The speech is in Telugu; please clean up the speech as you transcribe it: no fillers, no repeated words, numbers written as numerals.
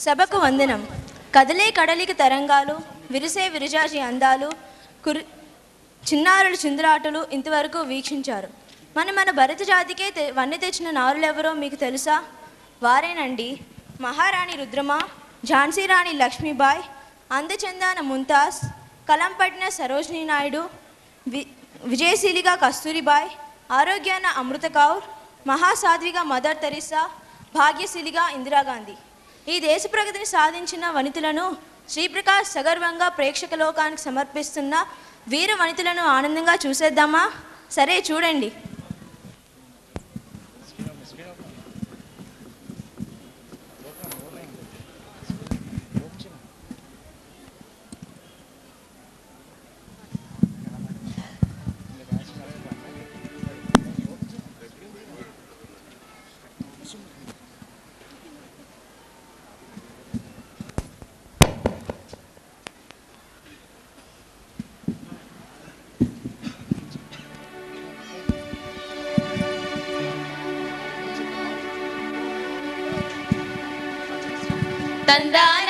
సభకు వందనం. కదలే కడలిక తరంగాలు, విరిసే విరజాజి అందాలు, చిన్నారుల చిందులాటలు ఇంతవరకు వీక్షించారు. మన భరత జాతికే వన్నె తెచ్చిన నారులెవరో మీకు తెలుసా? వారేనండి మహారాణి రుద్రమ, ఝాన్సీ రాణి లక్ష్మీబాయ్, అందచందాన ముంతాజ్, కలంపట్టిన సరోజినీ నాయుడు, విజయశీలిగా కస్తూరిబాయ్, ఆరోగ్యాన అమృత కౌర్, మహాసాధ్విగా మదర్ తెరిసా, భాగ్యశీలిగా ఇందిరాగాంధీ. ఈ దేశ ప్రగతిని సాధించిన వనితలను శ్రీప్రకాష్ సగర్వంగా ప్రేక్షక లోకానికి సమర్పిస్తున్న వీర వనితలను ఆనందంగా చూసేద్దామా? సరే, చూడండి. తందా